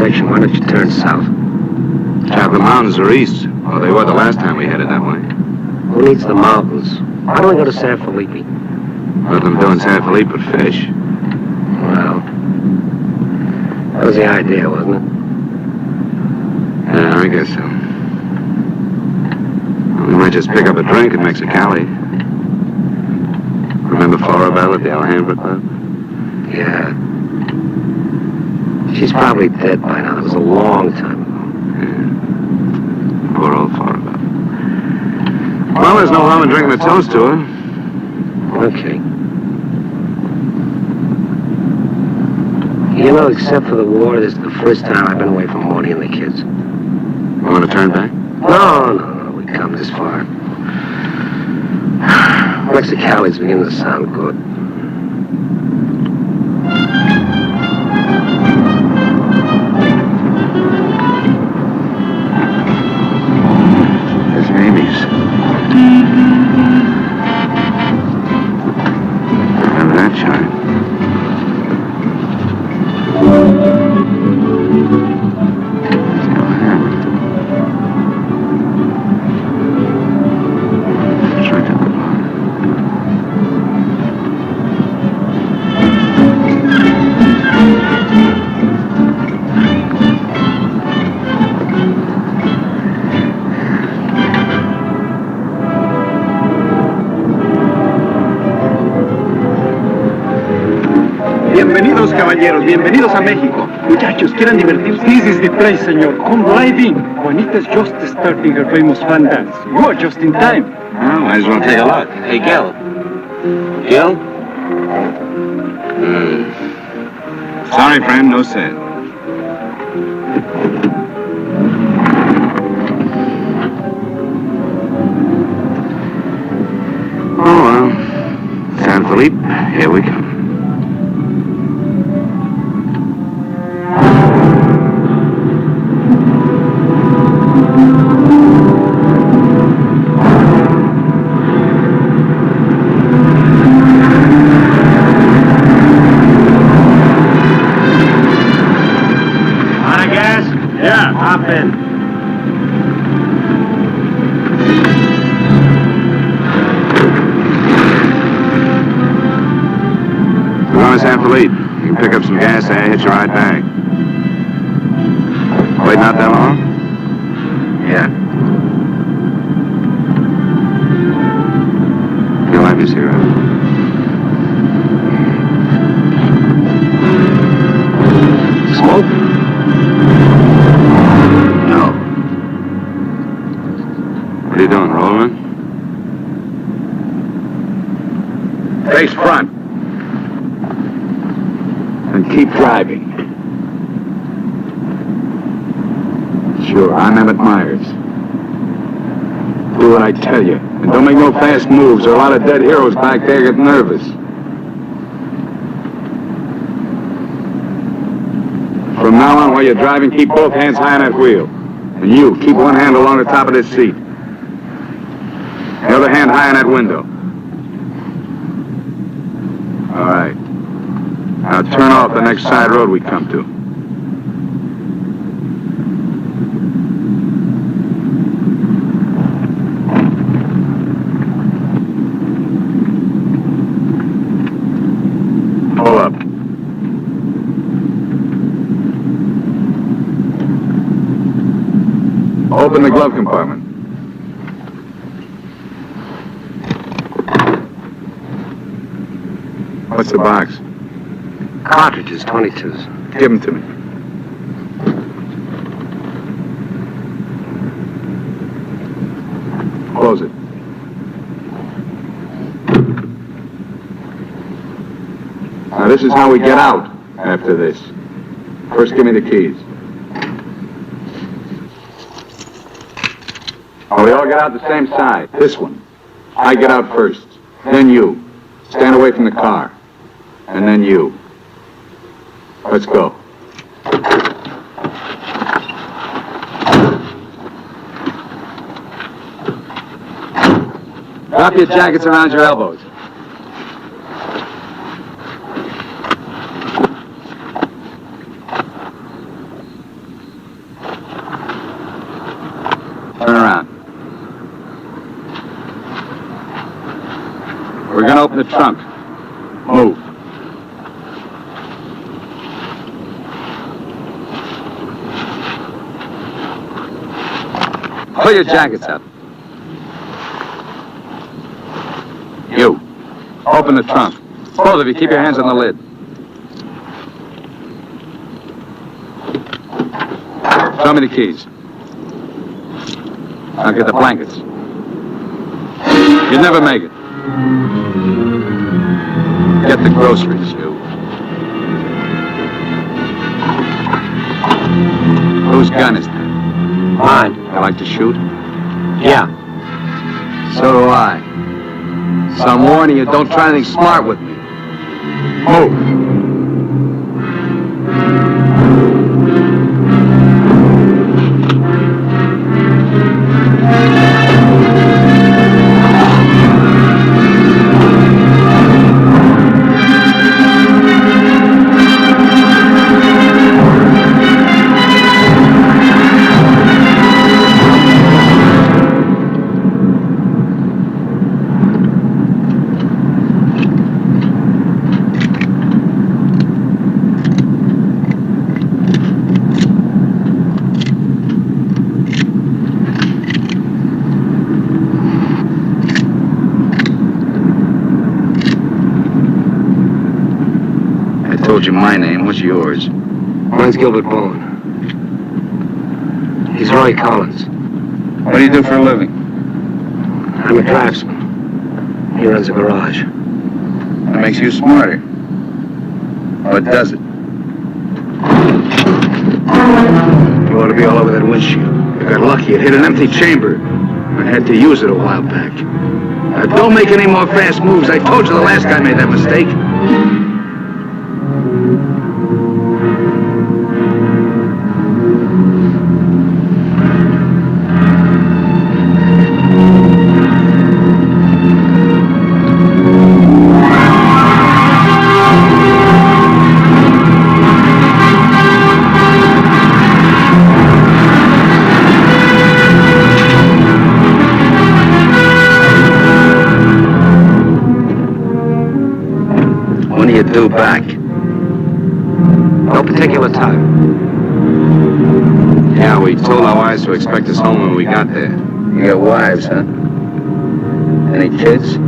direction. Why don't you turn south? Chocolate Mountains are east. Well, they were the last time we headed that way. Who needs the mountains? Why don't we go to San Felipe? Nothing doing San Felipe but fish. Well, that was the idea, wasn't it? Yeah, I guess so. We might just pick up a drink at Mexicali. Remember Floribel at the Alhambra Club? Yeah. She's probably dead by now. It was a long time ago. Yeah. Poor old Floribel. Well, there's no harm in drinking a toast to her. Okay. You know, except for the war, this is the first time I've been away from Morty and the kids. You want to turn back? No. We've come this far. Mexicali's beginning to sound good. There's Amy's. Remember that chime? Bienvenidos, caballeros. Bienvenidos a México. Muchachos, ¿quieren divertirse? This is the place, senor. Come right in. Juanita's just starting her famous fan dance. You are just in time. Well, might as well take a look. Hey, Gil. Gil? Sorry, friend. No set. Oh, well. San Felipe, here we come. Hop in. We're going to San Felipe. You can pick up some gas there, hitch a ride back. Wait not that long? Yeah. You'll have your cigarette. Smoke? What are you doing, rolling? Face front. And keep driving. Sure, I'm Emmett Myers. Do what I tell you. And don't make no fast moves, or a lot of dead heroes back there get nervous. From now on, while you're driving, keep both hands high on that wheel. And you, keep one hand along the top of this seat. The other hand high on that window. All right. Now turn off the next side road we come to. Pull up. Open the glove compartment. What's the box? Cartridges, 22s. Give them to me. Close it. Now this is how we get out after this. First give me the keys. Oh, we all get out the same side. This one. I get out first. Then you. Stand away from the car. And then you. Let's go. Drop your jackets around your elbows. the trunk. Move. Pull your jackets up. You. Open the trunk. Both of you, keep your hands on the lid. Show me the keys. Now get the blankets. You'd never make it. Get the groceries, you. Whose gun is that? Mine. You like to shoot? Yeah. So do I. So I'm warning you, don't try anything smart with me. Move. I told you my name. What's yours? Mine's Gilbert Bowen. He's Roy Collins. What do you do for a living? I'm a draftsman. He runs a garage. That makes you smarter. Or does it? You ought to be all over that windshield. You got lucky. It hit an empty chamber. I had to use it a while back. Now, don't make any more fast moves. I told you the last guy made that mistake. Due back. No particular time. Yeah, we told our wives to expect us home when we got there. You got wives, huh? Any kids?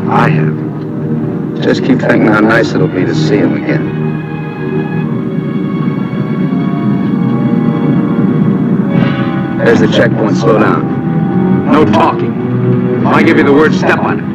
I have. Just keep thinking how nice it'll be to see them again. There's the checkpoint. Slow down. No talking. If I give you the word, step on it.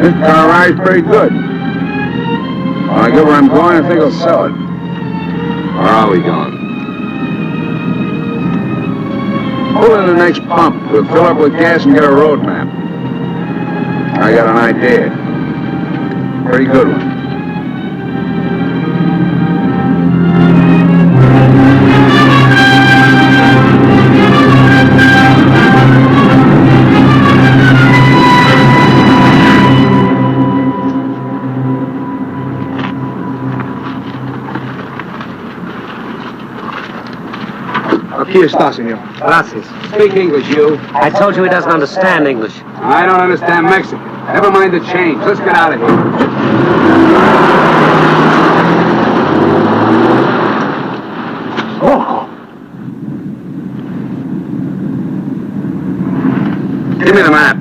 This car ride's pretty good. When I get where I'm going, I think I'll sell it. Where are we going? Pull in the next pump. We'll fill up with gas and get a road map. I got an idea. Pretty good one. Aquí está, señor. Gracias. Speak English, you. I told you he doesn't understand English. I don't understand Mexican. Never mind the change. Let's get out of here. Oh. Give me the map.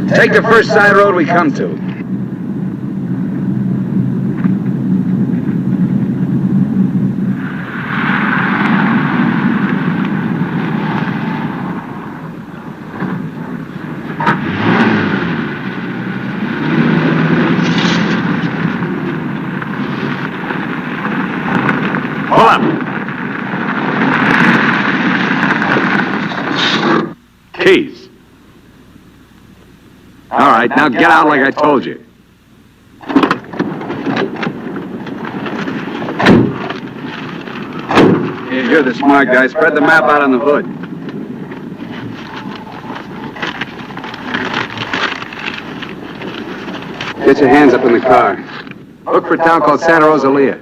Take the first side road we come to. keys. All right, now get out like I told you. Here, you're the smart guy. Spread the map out on the hood. Get your hands up in the car. Look for a town called Santa Rosalia.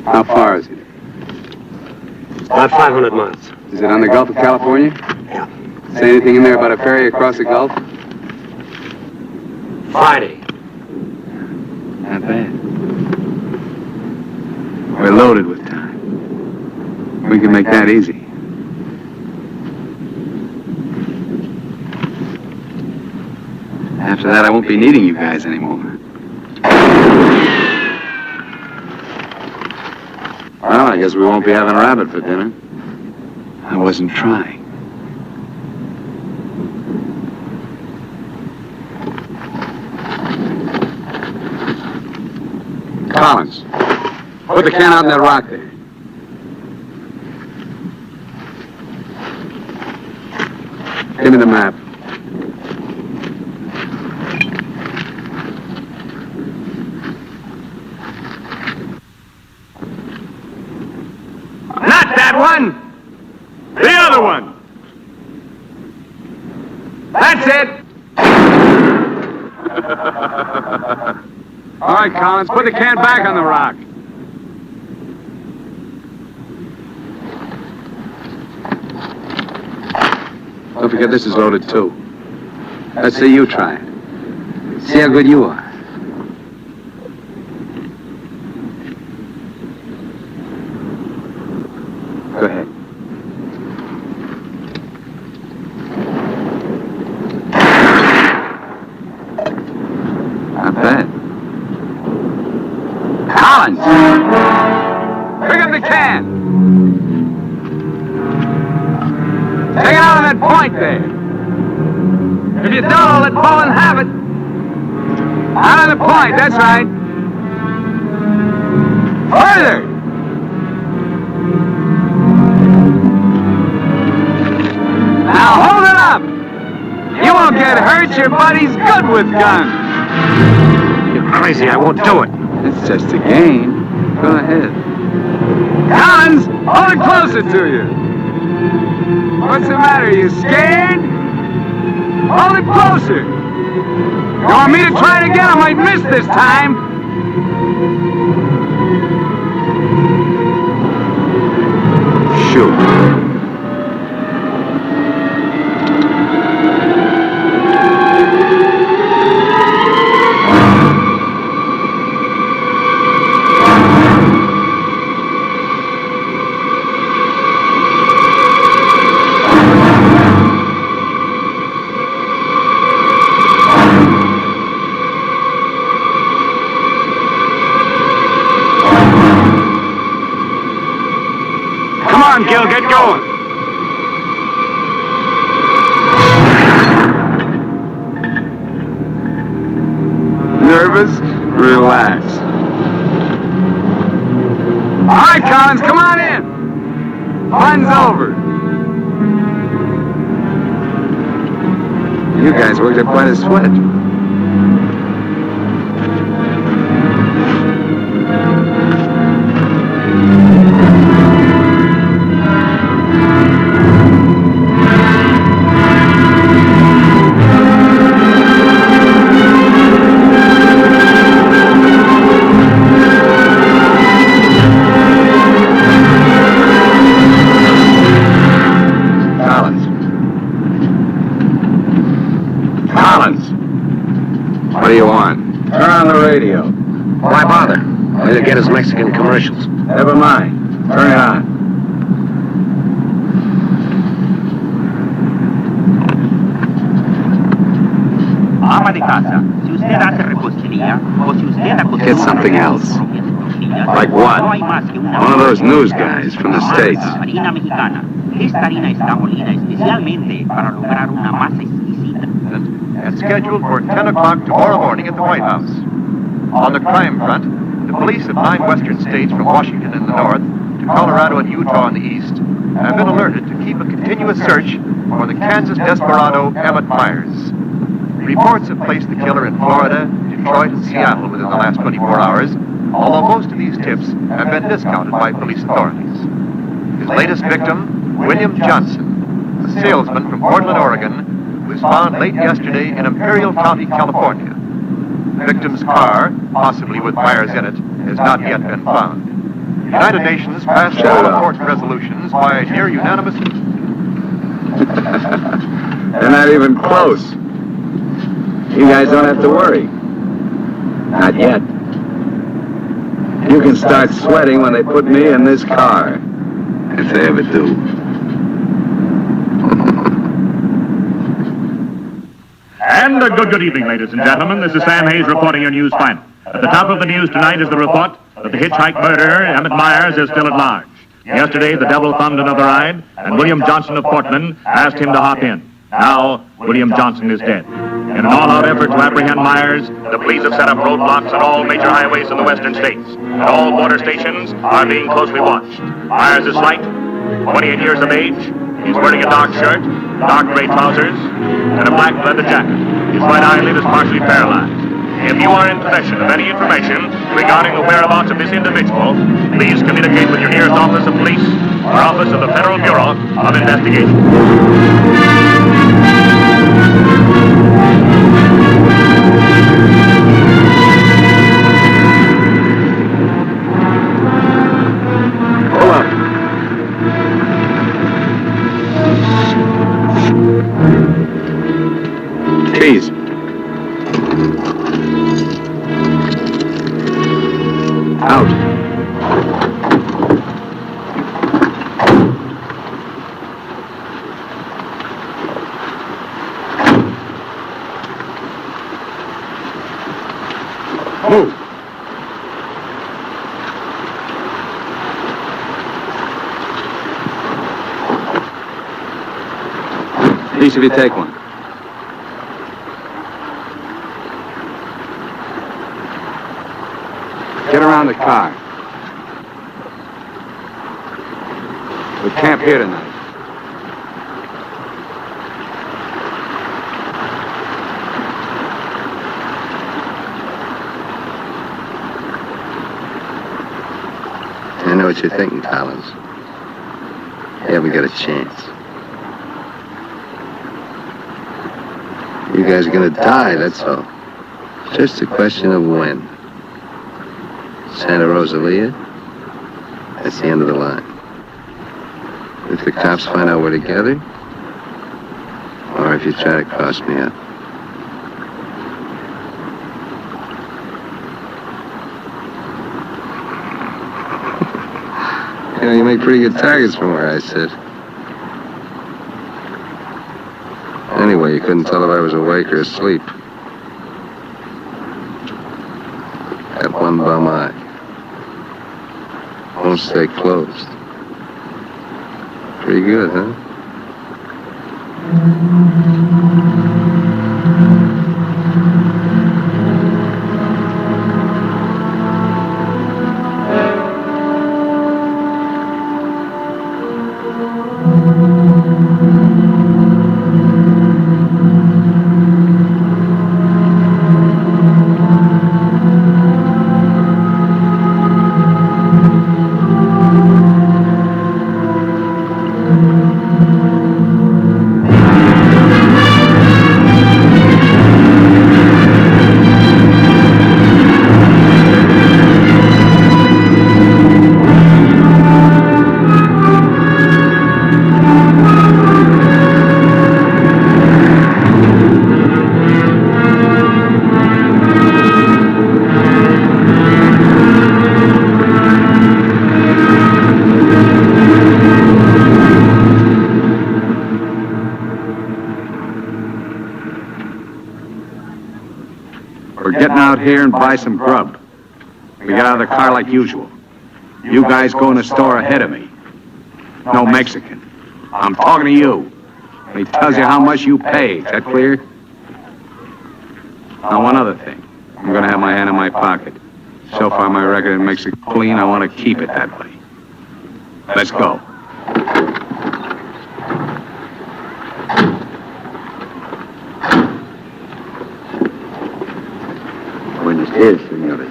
How far is it? About 500 miles. Is it on the Gulf of California? Yeah. Say anything in there about a ferry across the Gulf? Friday. Not bad. We're loaded with time. We can make that easy. After that, I won't be needing you guys anymore. Well, I guess we won't be having rabbit for dinner. I wasn't trying. Collins, put the can out in that rock there. Give me the map. Not that one! The other one! That's it! All right, Collins, put the can back on the rock. Don't forget this is loaded, too. Let's see you try it. See how good you are. Go ahead. Not bad. Collins! Pick up the can! Take it out of that point there. If you don't, I'll let Bowen have it. Out of the point, that's right. Further! Now hold it up! You won't get hurt, your buddy's good with guns. You're crazy, I won't do it. It's just a game. Go ahead. Collins, hold it closer to you. What's the matter, you scared? Hold it closer. You want me to try it again? I might miss this time. Shoot. Come on, Gil, get going. Nervous? Relax. All right, Collins, come on in. Fun's over. You guys worked up quite a sweat. What do you want? Turn on the radio. Why bother? He'll get his Mexican commercials. Never mind. Turn it on. Ama de casa, si usted hace repostería o si usted acostuma Get something else. Like what? One of those news guys from the States. Harina mexicana. Esta harina está molida especialmente para lograr una masa exquisita. And scheduled for 10 o'clock tomorrow morning at the White House. On the crime front, the police of 9 western states from Washington in the north to to Colorado and Utah in the east have been alerted to keep a continuous search for the Kansas desperado Emmett Myers. Reports have placed the killer in Florida, Detroit, and Seattle within the last 24 hours, although most of these tips have been discounted by police authorities. His latest victim, William Johnson, a salesman from Portland, Oregon, was found late yesterday in Imperial County, California. The victim's car, possibly with Myers in it, has not yet been found. The United Nations passed all important resolutions by near unanimous... They're not even close. You guys don't have to worry. Not yet. You can start sweating when they put me in this car. If they ever do. And a good evening, ladies and gentlemen. This is Sam Hayes reporting your news final. At the top of the news tonight is the report that the Hitch Hiker murderer, Emmett Myers, is still at large. Yesterday, the devil thumbed another ride, and William Johnson of Portland asked him to hop in. Now, William Johnson is dead. In an all-out effort to apprehend Myers, the police have set up roadblocks on all major highways in the western states, and all border stations are being closely watched. Myers is slight, 28 years of age. He's wearing a dark shirt, dark gray trousers, and a black leather jacket. His right eyelid is partially paralyzed. If you are in possession of any information regarding the whereabouts of this individual, please communicate with your nearest office of police or office of the Federal Bureau of Investigation. Keys. Out. Move. Each of you take one. Get around the car. We camp here tonight. I know what you're thinking, Collins. You haven't got a chance. You guys are gonna die, that's all. Just a question of when. Santa Rosalia, that's the end of the line. If the cops find out we're together, or if you try to cross me up. You know, you make pretty good targets from where I sit. Anyway, you couldn't tell if I was awake or asleep. Got one bum eye. Won't stay closed. Pretty good, huh? We're getting out here and buy some grub. We get out of the car like usual. You guys go in the store ahead of me. No Mexican. I'm talking to you. And he tells you how much you pay. Is that clear? Now, one other thing. I'm going to have my hand in my pocket. So far, my record in Mexico clean. I want to keep it that way. Let's go. Buenos días, señores.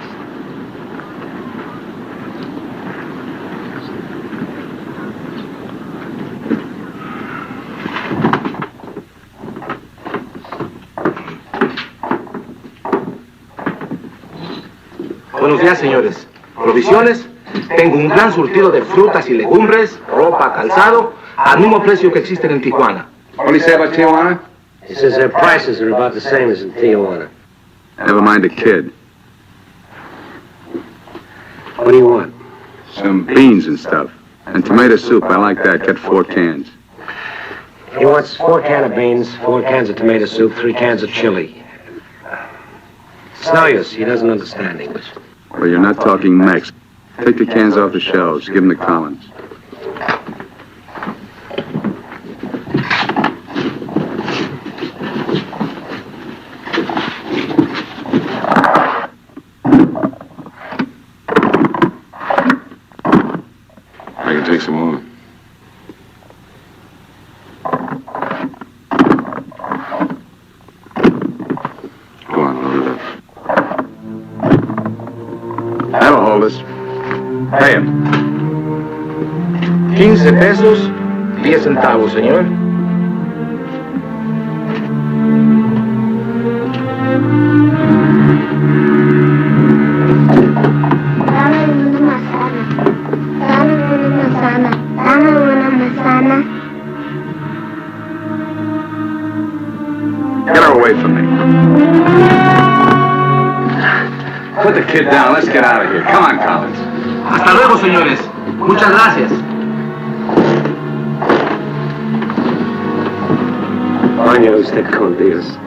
Buenos días, señores. ¿Provisiones? Tengo un gran surtido de frutas y legumbres, ropa, calzado, al mismo precio que existen en Tijuana. What do you say about Tijuana? He says their prices are about the same as in Tijuana. Never mind the kid. What do you want? Some beans and stuff. And tomato soup. I like that. Get 4 cans. He wants 4 cans of beans, 4 cans of tomato soup, 3 cans of chili. It's no use. He doesn't understand English. Well, you're not talking Mex. Take the cans off the shelves. Give them to Collins. I can take some more. Go on, load it up. That'll hold us. Pay him. 15 pesos, 10 centavos, señor. Get her away from me. Put the kid down. Let's get out of here. Come on, Collins. Hasta luego, señores. Muchas gracias. Coño, usted con Dios.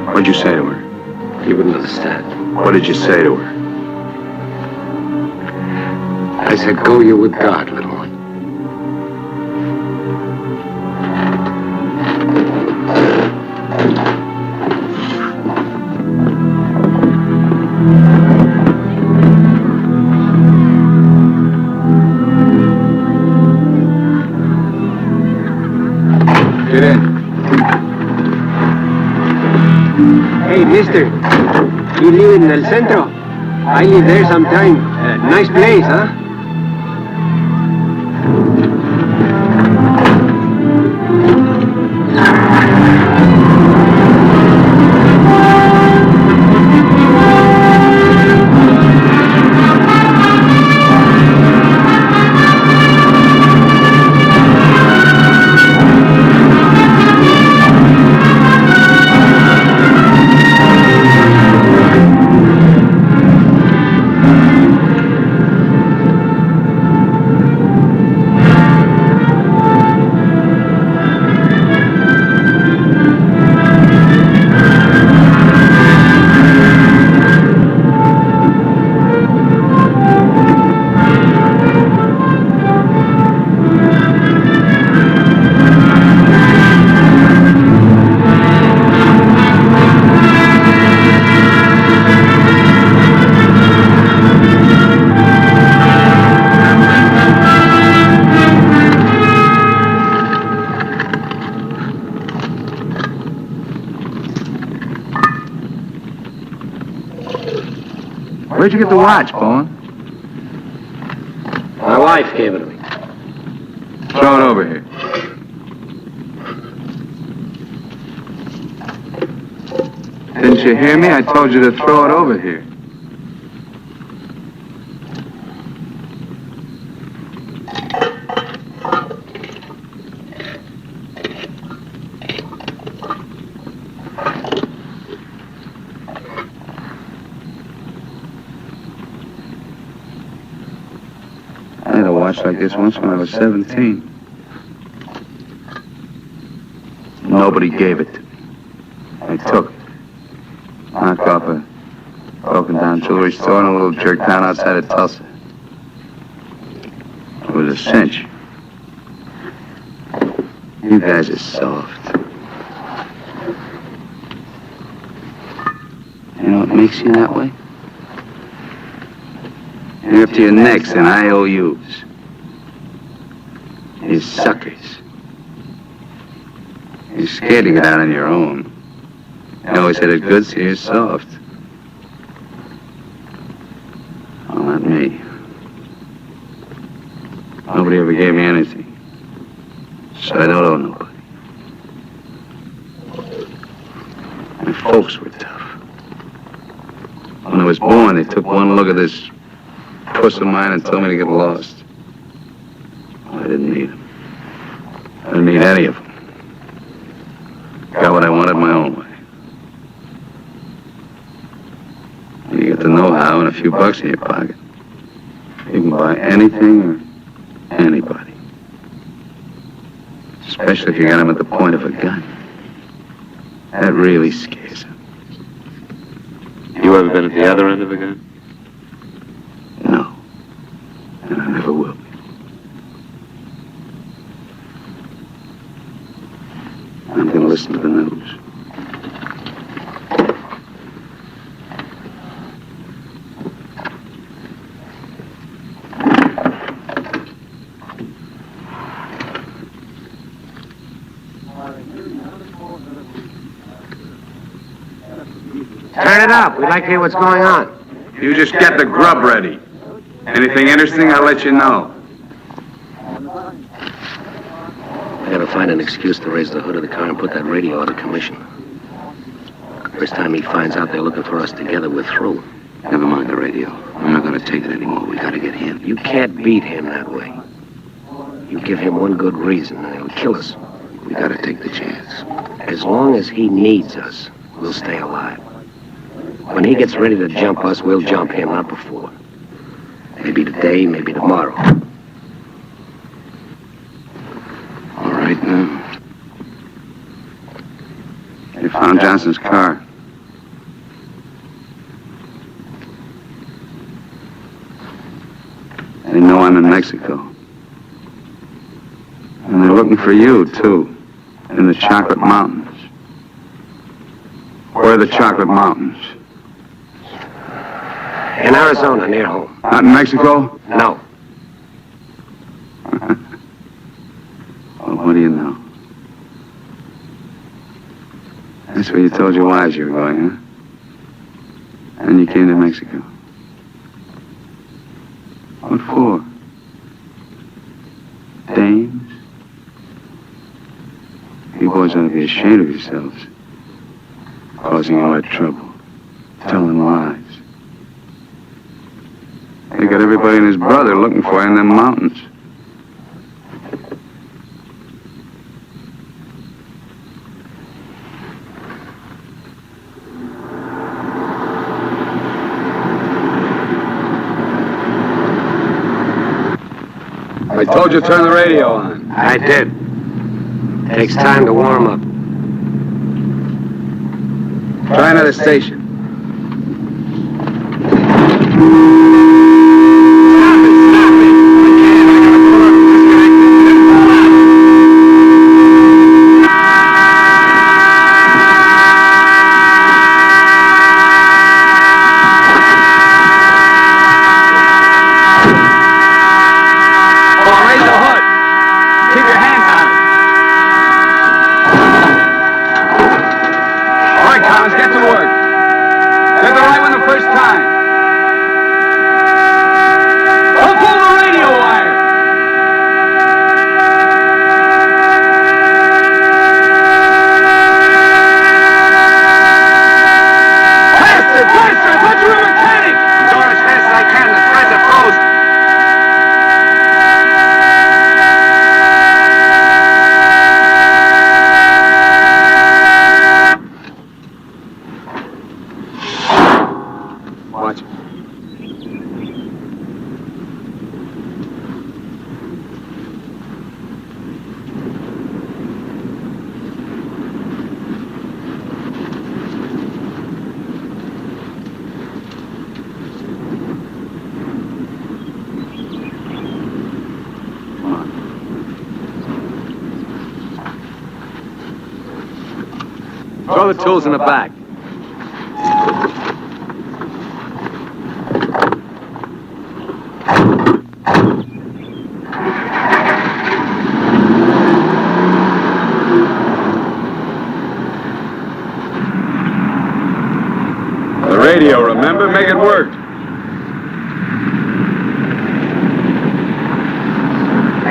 What'd you say to her? You wouldn't understand. What did you say to her? I said, go you with God, little one. Get in. Hey, mister. You live in El Centro? I live there sometime. Nice place, huh? Where'd you get the watch, Bowen? My wife gave it to me. Throw it over here. Didn't you hear me? I told you to throw it over here. I had a watch like this once when I was 17. Nobody gave it to me. I took it. Knocked off a broken down jewelry store in a little jerk town outside of Tulsa. It was a cinch. You guys are soft. You know what makes you that way? You're up to your necks in IOUs. You suckers. You're scared to get out on your own. You always had it good, so you're soft. Well, not me. Nobody ever gave me anything. So I don't owe nobody. My folks were tough. When I was born, they took one look at this puss of mine and told me to get lost. Well, I didn't need them. I didn't need any of them. Got what I wanted my own way. You get the know-how and a few bucks in your pocket. You can buy anything or anybody. Especially if you got them at the point of a gun. That really scares them. You ever been at the other end of a gun? No. And I never will be. I'm going to listen to the news. Turn it up. We'd like to hear what's going on. You just get the grub ready. Anything interesting, I'll let you know. I gotta find an excuse to raise the hood of the car and put that radio out of commission. First time he finds out they're looking for us together, we're through. Never mind the radio. I'm not going to take it anymore. We got to get him. You can't beat him that way. You give him one good reason and he'll kill us. We got to take the chance. As long as he needs us, we'll stay alive. When he gets ready to jump us, we'll jump him, not before. Maybe today, maybe tomorrow. All right, now. They found Johnson's car. They know I'm in Mexico. And they're looking for you, too, in the Chocolate Mountains. Where are the Chocolate Mountains? In Arizona, near home. Not in Mexico? No. Well, what do you know? That's where you told your wives you were going, huh? And you came to Mexico. What for? Dames? You boys ought to be ashamed of yourselves. Causing all that trouble. Telling lies. They got everybody and his brother looking for you in them mountains. I told you to turn the radio on. I did. Takes time to warm up. Try another station. Throw the tools in the back. radio, remember? Make it work.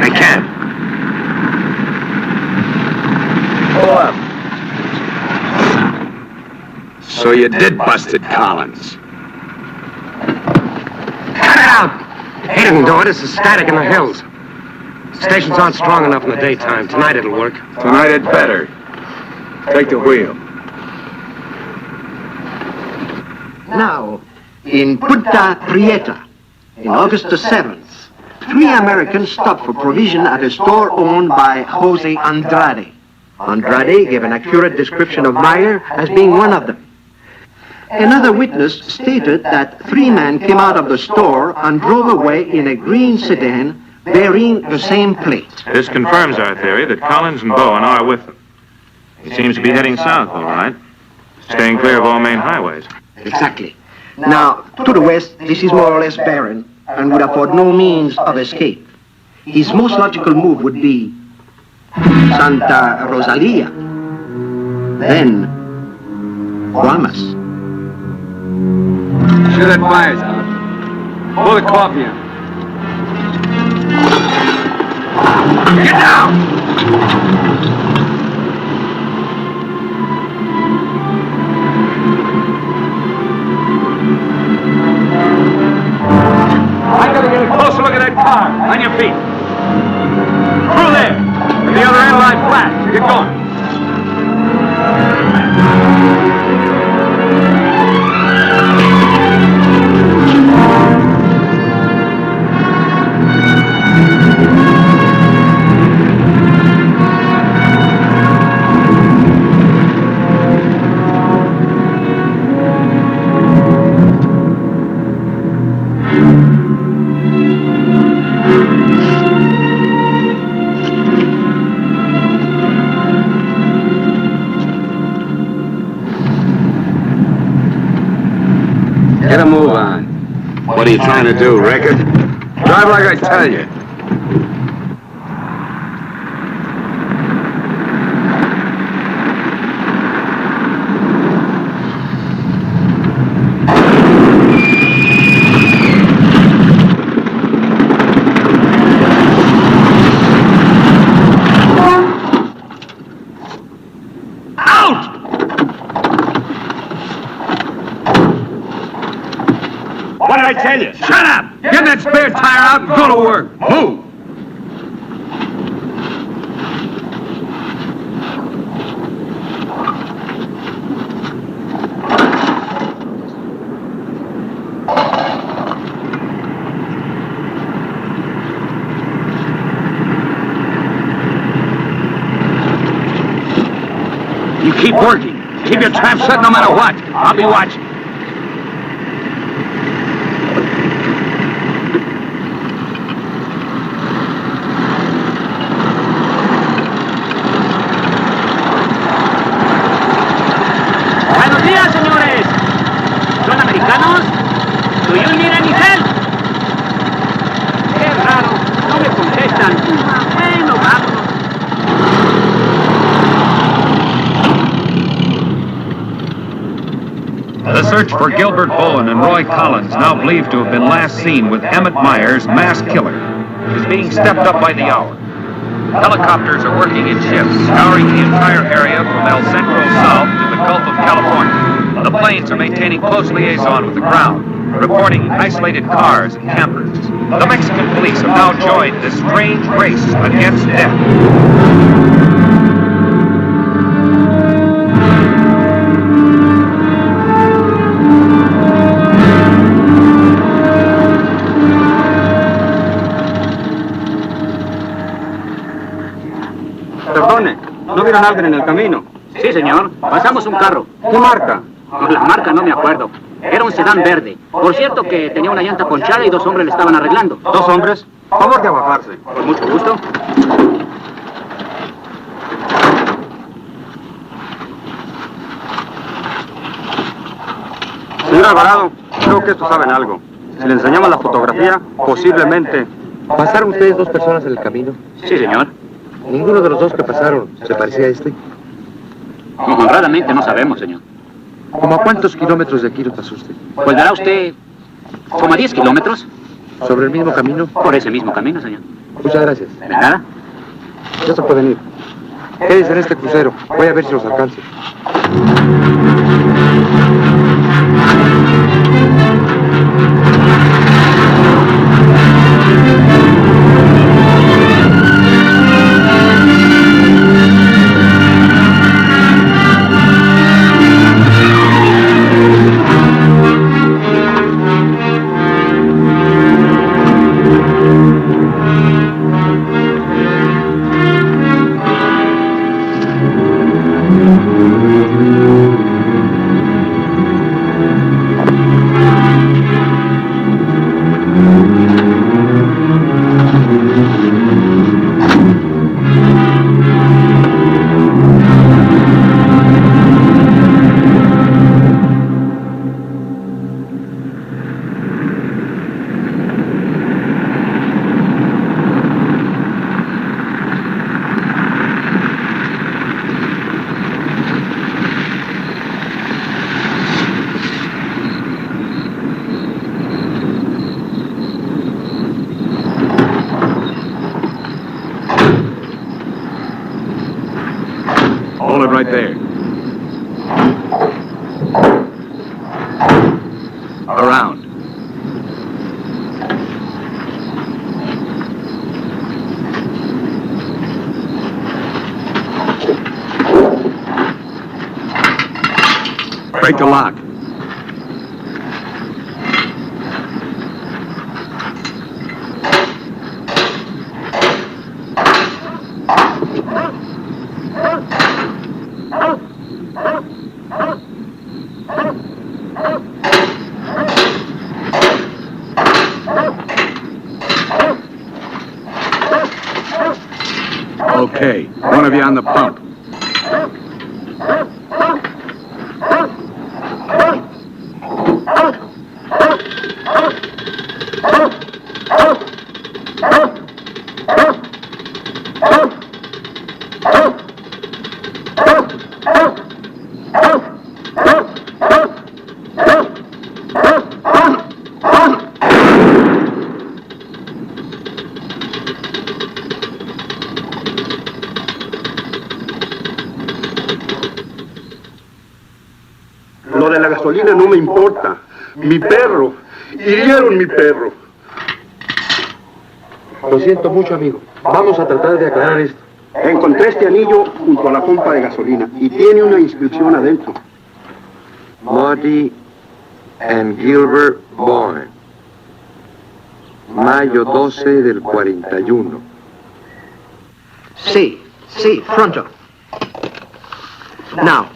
They can't. Pull up. So you did bust it, Collins. Cut it out! He didn't do it. It's the static in the hills. Stations aren't strong enough in the daytime. Tonight it'll work. Tonight it better. Take the wheel. Now, in Punta Prieta, in August the 7th, 3 Americans stopped for provision at a store owned by Jose Andrade. Andrade gave an accurate description of Meyer as being one of them. Another witness stated that 3 men came out of the store and drove away in a green sedan bearing the same plate. This confirms our theory that Collins and Bowen are with them. He seems to be heading south, all right. Staying clear of all main highways. Exactly. Now, to the west, this is more or less barren and would afford no means of escape. His most logical move would be Santa Rosalia, then Guamas. Sure that fire's out. Pull the coffee in. Get down! I gotta get a closer look at that car. On your feet. Through there. With the other end line flat. Get going. Get a move on. What are you trying to do, wreck it? Drive like I tell you. What did I tell you? Shut up! Get that spare tire out and go to work. Move! You keep working. Keep your trap set no matter what. I'll be watching. Buenos días, señores. ¿Son americanos? Do you need any help? Qué raro, no me contestan. Bueno, vámonos. The search for Gilbert Bowen and Roy Collins, now believed to have been last seen with Emmett Myers, mass killer, is being stepped up by the hour. Helicopters are working in shifts, scouring the entire area from El Centro south to the Gulf of California. The planes are maintaining close liaison with the ground, reporting isolated cars and campers. The Mexican police have now joined this strange race against death. Perdone, ¿no vieron a alguien en el camino? Sí, señor. Pasamos un carro. ¿Qué marca? La marca no me acuerdo. Era un sedán verde. Por cierto que tenía una llanta ponchada y 2 hombres le estaban arreglando. ¿2 hombres? Favor de bajarse. Con mucho gusto. Señor Alvarado, creo que estos saben algo. Si le enseñamos la fotografía, posiblemente... ¿Pasaron ustedes 2 personas en el camino? Sí, señor. Ninguno de los 2 que pasaron se parecía a este. Honradamente no sabemos, señor. ¿Como a cuántos kilómetros de aquí no te asuste? Pues dará usted como a 10 kilómetros. ¿Sobre el mismo camino? Por ese mismo camino, señor. Muchas gracias. De nada. Ya se pueden ir. Quédense en este crucero. Voy a ver si los alcanzo. Hold it right there. Around. Break the lock. Okay, one of you on the pump. Lo de la gasolina no me importa. Mi perro. Hirieron mi perro. Lo siento mucho, amigo. Vamos a tratar de aclarar esto. Encontré este anillo junto a la pompa de gasolina y tiene una inscripción adentro. Marty and Gilbert Bourne. Mayo 12 del 41. See, Fronto. Now,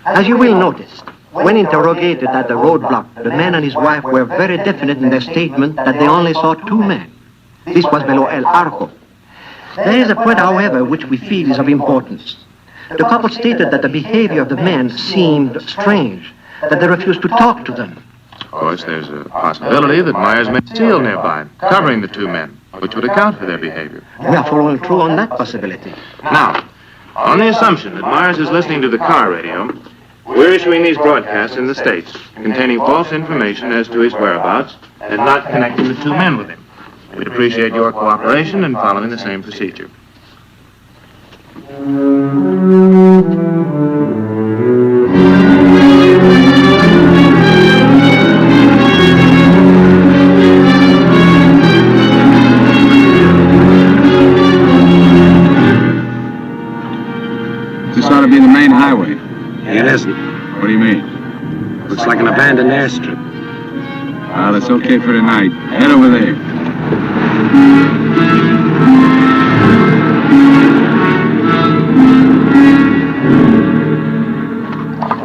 as you will notice, when interrogated at the roadblock, the man and his wife were very definite in their statement that they only saw two men. This was below El Arco. There is a point, however, which we feel is of importance. The couple stated that the behavior of the men seemed strange, that they refused to talk to them. Of course, there's a possibility that Myers may steal nearby, covering the two men, which would account for their behavior. We are following through on that possibility. Now, on the assumption that Myers is listening to the car radio, we're issuing these broadcasts in the States, containing false information as to his whereabouts and not connecting the two men with him. We'd appreciate your cooperation in following the same procedure. This ought to be the main highway. It isn't. What do you mean? Looks like an abandoned airstrip. Ah, that's okay for tonight. Head over there.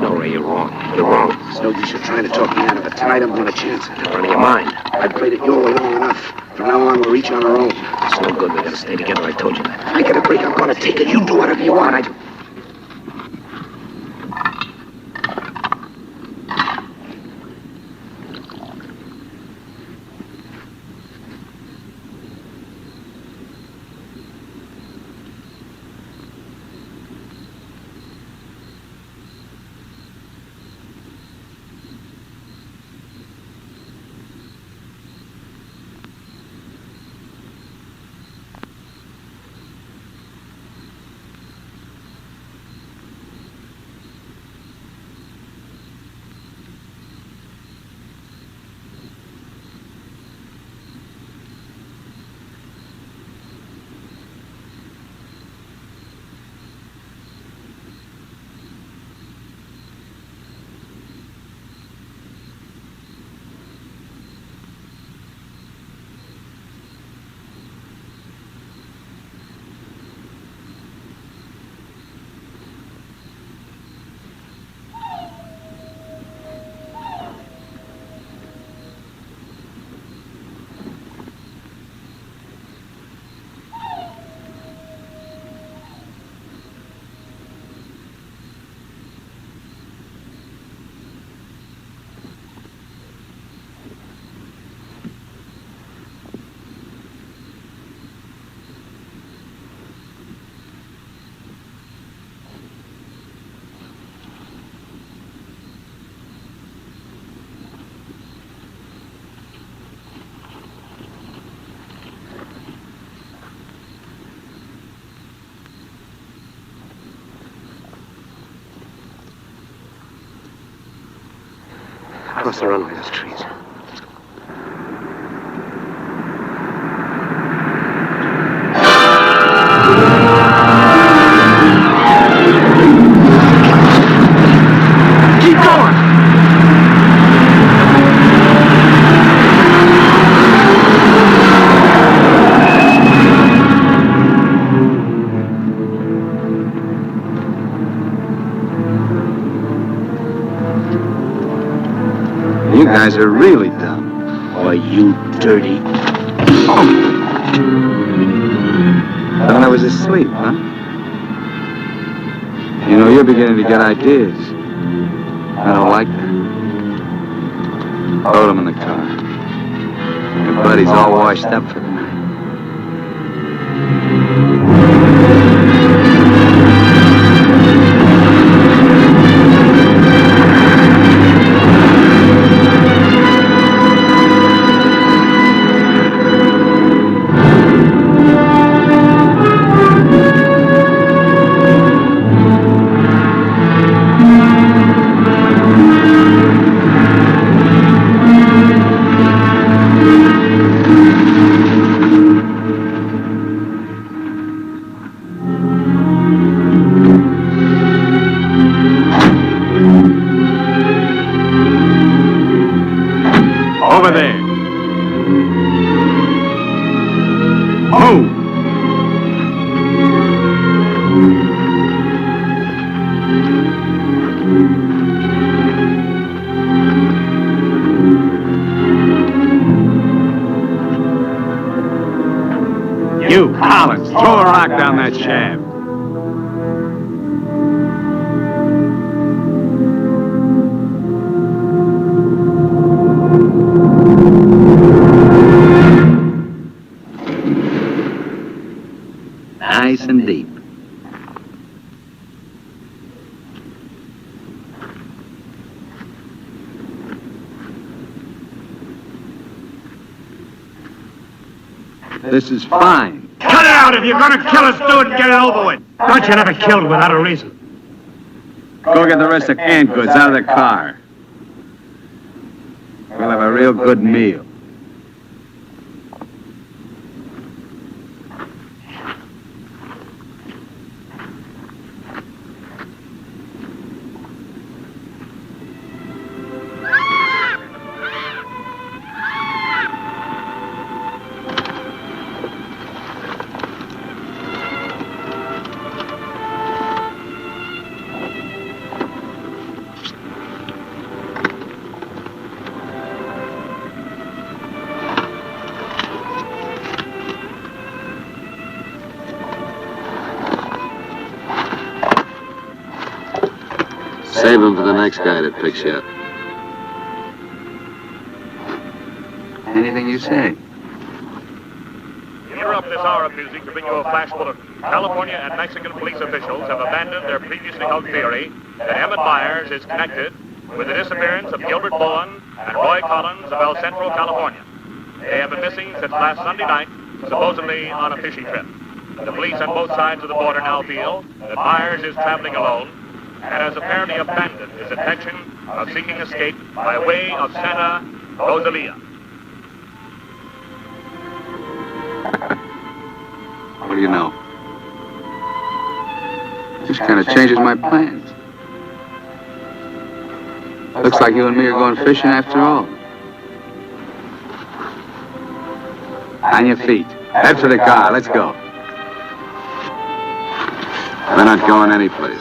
No, Ray, you're wrong. You're wrong. It's no use you trying to talk me out of it. Tonight I'm going to chance it. Never out of your mind. I've played it your way long enough. From now on, we're each on our own. It's no good. We got to stay together. I told you that. I get a break. I'm going to take it. You do whatever you want. across the runway, those trees. Keep going! You guys are really dumb. Why, you dirty... Thought I was asleep, huh? You know, you're beginning to get ideas. I don't like that. Hold him in the car. Your buddy's all washed up for the night. Over there. Move. You, Collins, throw a rock down that shaft. Nice and deep. This is fine. Cut it out! If you're gonna kill us, do it and get it over with. Don't you never killed without a reason. Go get the rest of canned goods out of the car. We'll have a real good meal. Save him for the next guy that picks you up. Anything you say. Interrupt this hour of music to bring you a flash bulletin. California and Mexican police officials have abandoned their previously held theory that Emmett Myers is connected with the disappearance of Gilbert Bowen and Roy Collins of El Centro, California. They have been missing since last Sunday night, supposedly on a fishing trip. The police on both sides of the border now feel that Myers is traveling alone and has apparently abandoned his intention of seeking escape by way of Santa Rosalia. What do you know? This kind of changes my plans. Looks like you and me are going fishing after all. On your feet. Head for the car. Let's go. We're not going anyplace.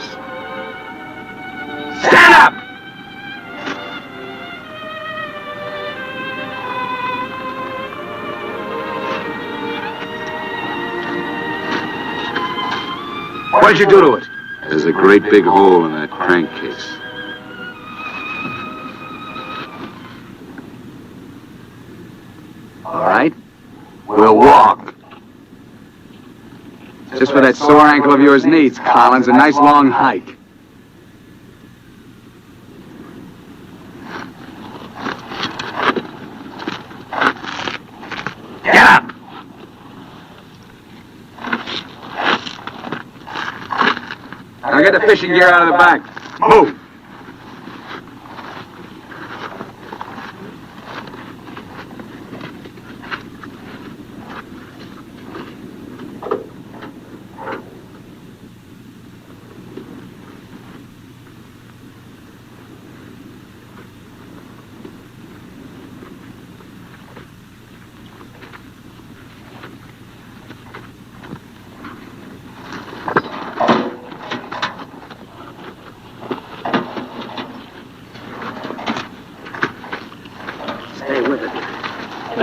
Stand up! What'd you do to it? There's a great big hole in that crankcase. All right. We'll walk. Just what that sore ankle of yours needs, Collins. A nice long hike. Get up! Now get the fishing gear out of the back. Move!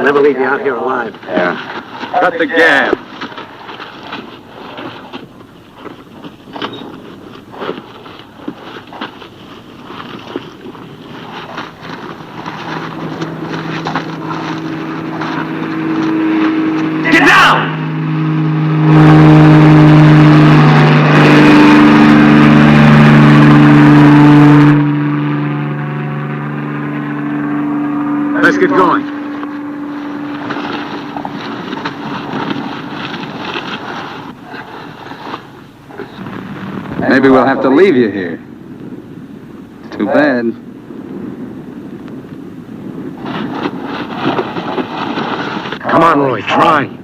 I'll never leave you out here alive. Yeah. Cut the gab. Get down! Let's get going. Maybe we'll have to leave you here. Too bad. Come on, Roy, try.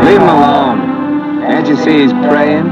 Leave him alone. Can't you see he's praying?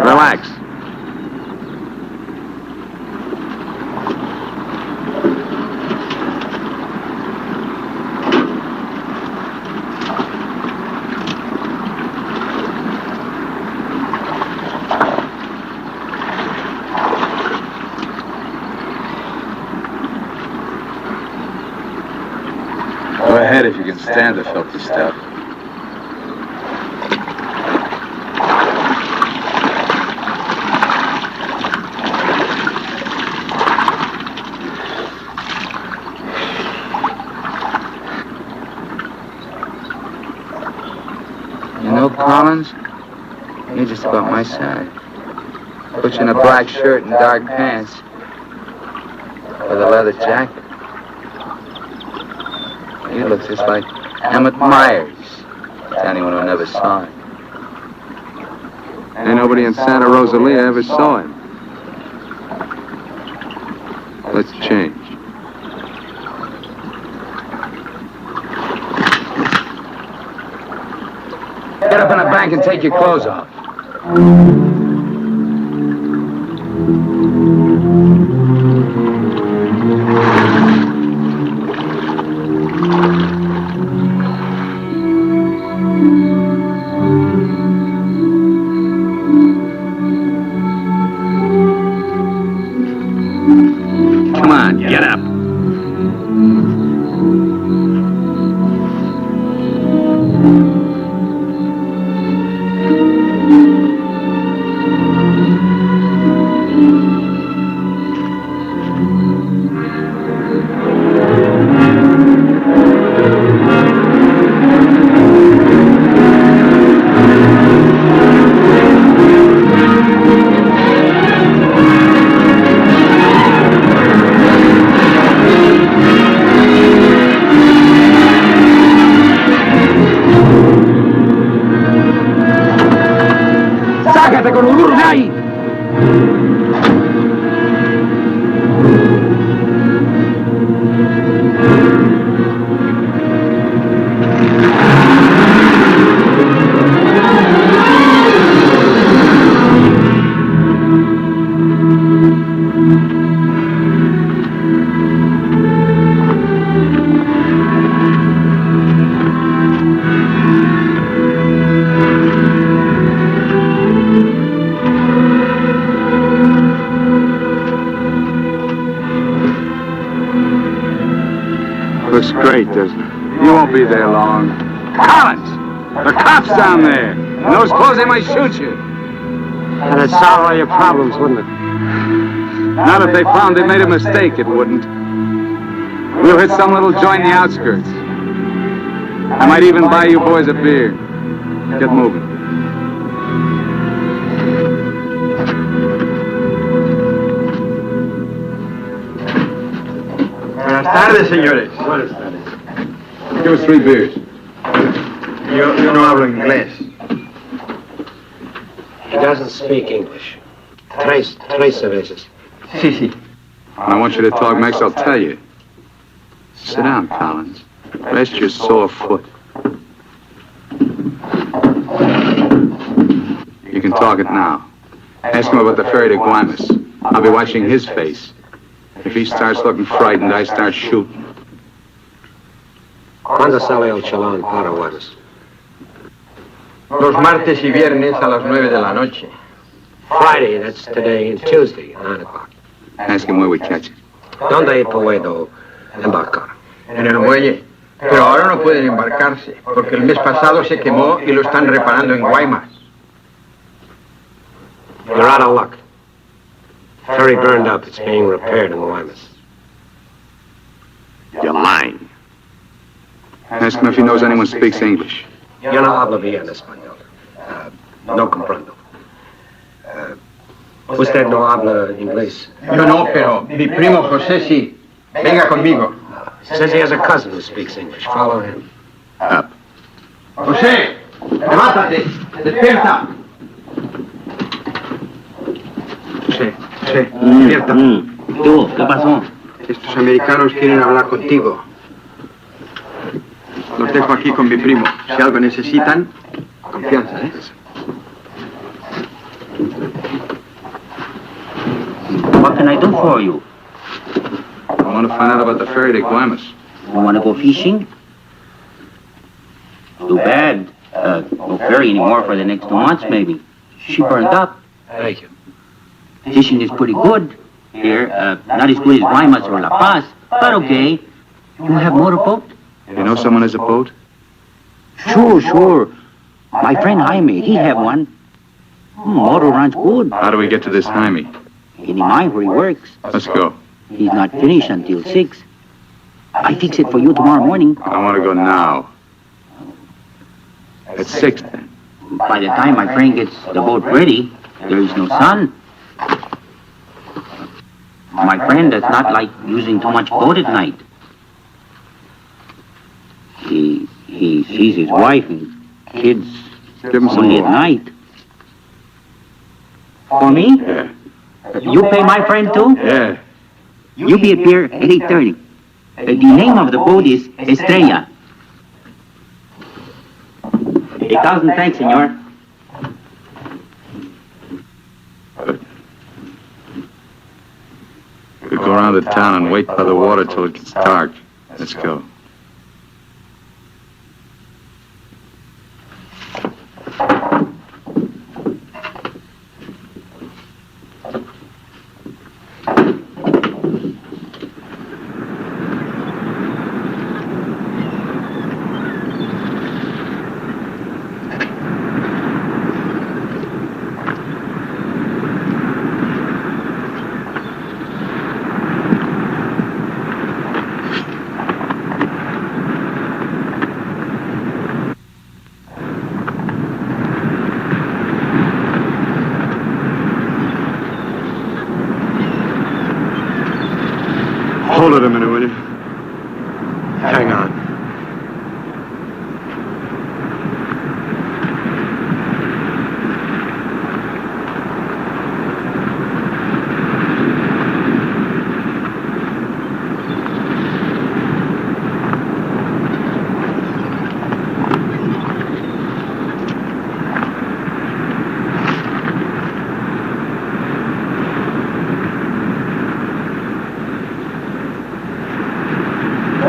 Relax. Go ahead if you can stand the filthy stuff. You know, Collins, you're just about my size. Put you in a black shirt and dark pants with a leather jacket. You look just like Emmett Myers, to anyone who never saw him. Ain't nobody in Santa Rosalia ever saw him. Let's change. crank and take your clothes off. Come on, get up. ¡Sácate con un burro de ahí! Looks great, doesn't it? You won't be there long. Collins! The cops down there! In those clothes, they might shoot you. That'd solve all your problems, wouldn't it? Not if they found they made a mistake, it wouldn't. We'll hit some little joint in the outskirts. I might even buy you boys a beer. Get moving. Buenas tardes, señores. Buenas tardes. Give us 3 beers. Yo no hablo inglés. He doesn't speak English. Tres cervezas. Sí. When I want you to talk Mex, I'll tell you. Sit down, Collins. Rest your sore foot. You can talk it now. Ask him about the ferry to Guaymas. I'll be watching his face. If he starts looking frightened, I start shooting. ¿Cuándo sale el chalán para Guaymas? Los martes y viernes a las 9 de la noche. Friday, that's today, and Tuesday, 9 o'clock. Ask him where we catch it. ¿Dónde puedo embarcar? En el muelle. Pero ahora no pueden embarcarse, porque el mes pasado se quemó y lo están reparando en Guaymas. You're out of luck. Ferry burned up. It's being repaired in Guaymas. You're lying. Ask him if he knows anyone speaks English. Yo no hablo bien español. No comprendo. Usted no habla inglés. Yo no, pero mi primo José sí. Venga conmigo. Says he has a cousin who speaks English. Follow him. Up. José, levántate, despierta. José, despierta. ¿Tú? ¿Qué pasó? Estos americanos quieren hablar contigo. Los dejo aquí con mi primo. Si algo necesitan, confianza, ¿eh? What can I do for you? I want to find out about the ferry to Guaymas. You want to go fishing? Too bad. No ferry anymore for the next 2 months, maybe. She burned up. Thank you. Fishing is pretty good here. Not as good as Guaymas or La Paz, but okay. You have motorboat? You know someone has a boat? Sure. My friend Jaime, he have one. Motor runs good. How do we get to this Jaime? Any mine where he works. Let's go. He's not finished until 6. I fix it for you tomorrow morning. I want to go now. At 6, then. By the time my friend gets the boat ready, there is no sun. My friend does not like using too much boat at night. He sees his wife and kids Give him some only more. at night. For me? Yeah. You pay my friend too? Yeah. You be at pier at 8:30. The name of the boat is Estrella. 1,000 thanks, senor. around the town and wait by the water till it gets dark. Let's go. Hold it a minute, will you? Hang on.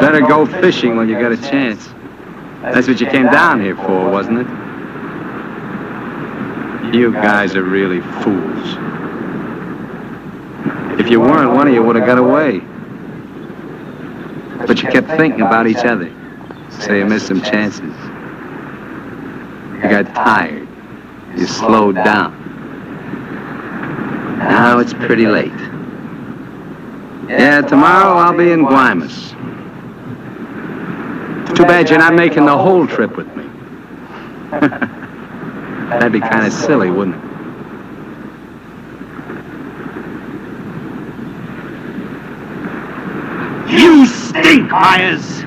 Better go fishing when you got a chance. That's what you came down here for, wasn't it? You guys are really fools. If you weren't, one of you would have got away. But you kept thinking about each other, so you missed some chances. You got tired. You slowed down. Now it's pretty late. Yeah, tomorrow I'll be in Guaymas. Too bad you're not making the whole trip with me. That'd be kind of silly, wouldn't it? You stink, Myers!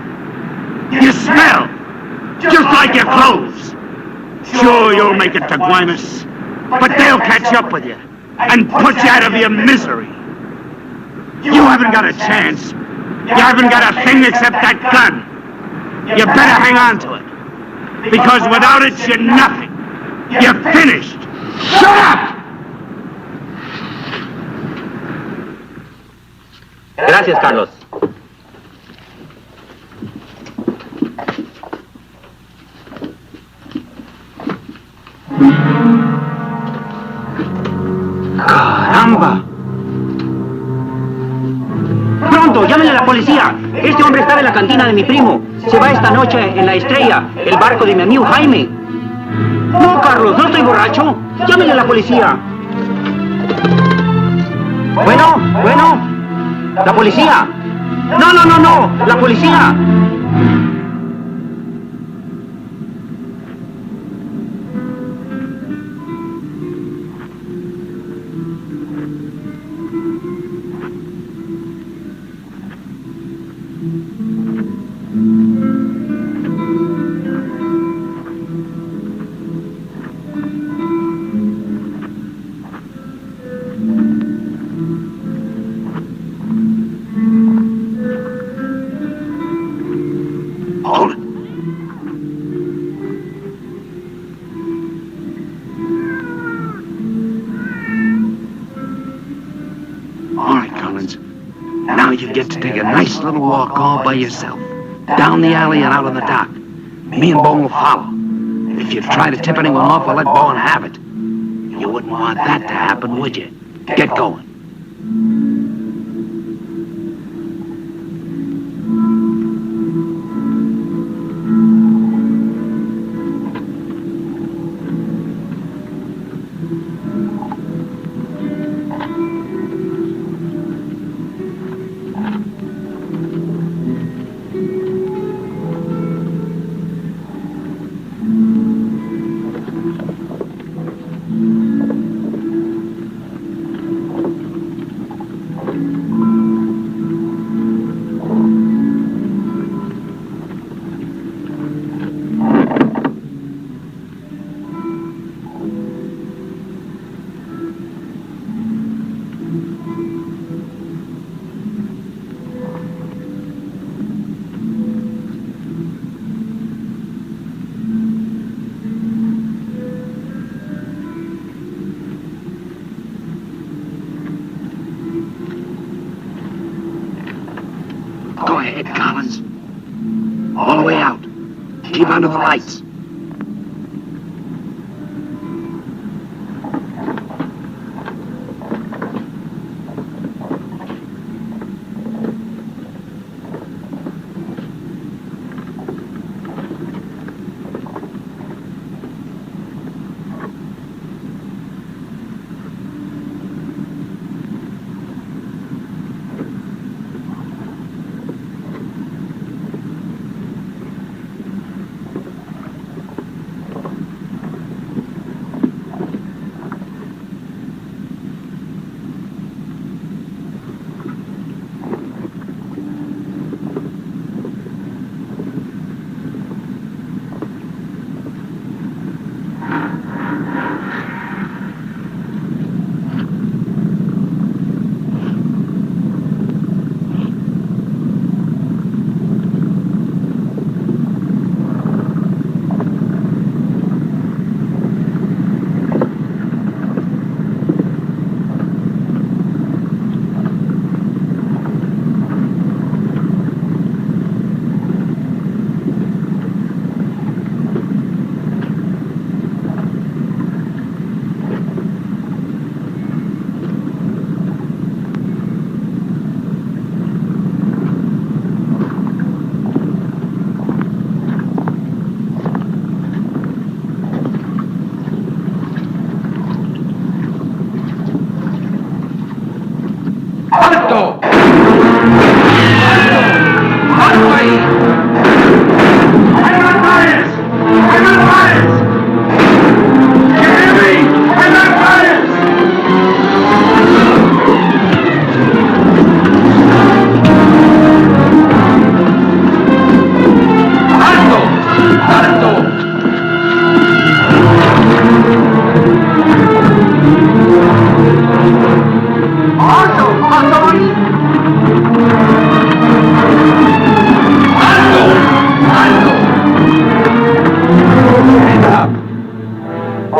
You smell! Just like your clothes! Sure, you'll make it to Guaymas, but they'll catch up with you and put you out of your misery. You haven't got a chance. You haven't got a thing except that gun. You better hang on to it, because without it, you're nothing. You're finished. Shut up! Gracias, Carlos. ¡Caramba! ¡Pronto! ¡Llámenle a la policía! Este hombre está en la cantina de mi primo. Se va esta noche en la Estrella, el barco de mi amigo Jaime. No, Carlos, no estoy borracho. Llámenle a la policía. Bueno. La policía. No. La policía. Get to take a nice little walk all by yourself. Down the alley and out on the dock. Me and Bo will follow. If you try to tip anyone off, I'll let Bo have it. You wouldn't want that to happen, would you? Get going. Go ahead, Collins. All the way out. Keep under the lights.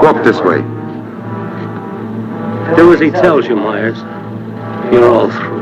Walk this way. Do as he tells you, Myers. You're all through.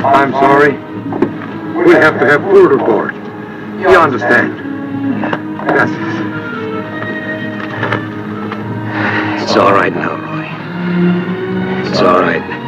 I'm sorry. We have to have food aboard. You understand? Gracias. It's all right now, Roy. It's all right.